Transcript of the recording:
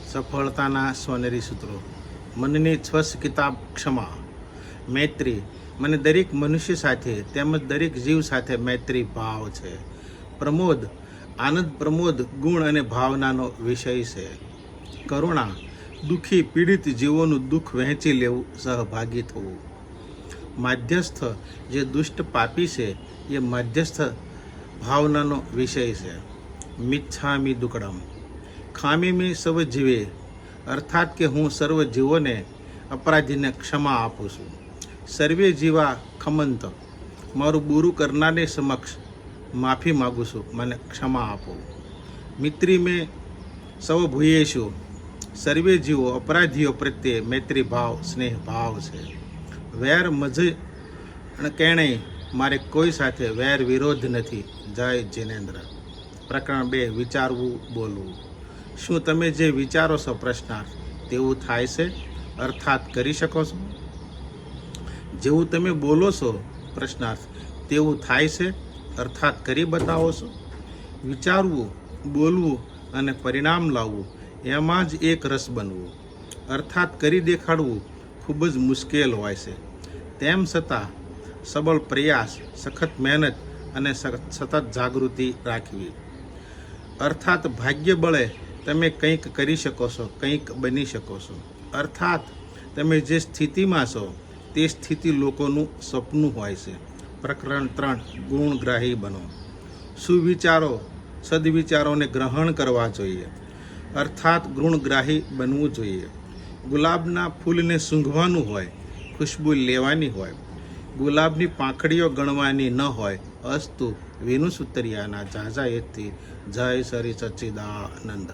સફળતાના સોનેરી સૂત્રો. મનની સ્વસ્થ કિતાબ ક્ષમા. મૈત્રી. મને દરેક મનુષ્ય સાથે તેમજ દરેક જીવ સાથે મૈત્રી ભાવ છે. પ્રમોદ. આનંદ પ્રમોદ ગુણ અને ભાવનાનો વિષય છે. કરુણા. દુઃખી પીડિત જીવોનું દુઃખ વહેંચી લેવું, સહભાગી થવું. માધ્યસ્થ. જે દુષ્ટ પાપી છે એ માધ્યસ્થ ભાવનાનો વિષય છે. મિચ્છામી દુક્કડમ. ખામી મેં સર્વ જીવે, અર્થાત કે હું સર્વ જીવોને અપરાધીને ક્ષમા આપું છું. સર્વે જીવા ખમંત. મારું બુરું કરનારને સમક્ષ માફી માગું છું, મને ક્ષમા આપો. મિત્રી મેં સૌ ભૂયેશુ. સર્વે જીવો અપરાધીઓ પ્રત્યે મૈત્રી ભાવ સ્નેહ ભાવ છે. વેર મજ કેણેય. મારે કોઈ સાથે વેર વિરોધ નથી. જય જિનેન્દ્ર. પ્રકરણ 2. વિચારવું બોલવું. શું તમે જે વિચારો છો પ્રશ્નાર્થ તેવું થાય છે, અર્થાત કરી શકો છો? જેવું તમે બોલો છો પ્રશ્નાર્થ તેવું થાય છે, અર્થાત કરી બતાવો છો? વિચારવું, બોલવું અને પરિણામ લાવવું એમાં જ એક રસ બનવું, અર્થાત કરી દેખાડવું ખૂબ જ મુશ્કેલ હોય છે. તેમ છતાં સબળ પ્રયાસ, સખત મહેનત અને સતત જાગૃતિ રાખવી, અર્થાત ભાગ્ય બળે તમે કંઈક કરી શકો છો, કંઈક બની શકો છો. અર્થાત તમે જે સ્થિતિમાં છો તે સ્થિતિ લોકોનું સપનું હોય છે. પ્રકરણ 3. ગુણગ્રાહી બનો. સુવિચારો, સદવિચારોને ગ્રહણ કરવા જોઈએ, અર્થાત ગુણગ્રાહી બનવું જોઈએ. ગુલાબના ફૂલને સૂંઘવાનું હોય, ખુશ્બુ લેવાની હોય, ગુલાબની પાંખડીઓ ગણવાની ન હોય. અસ્તુ. વિનુ સુતરિયાના ઝાઝા એથી. જય શ્રી સચ્ચિદાનંદ.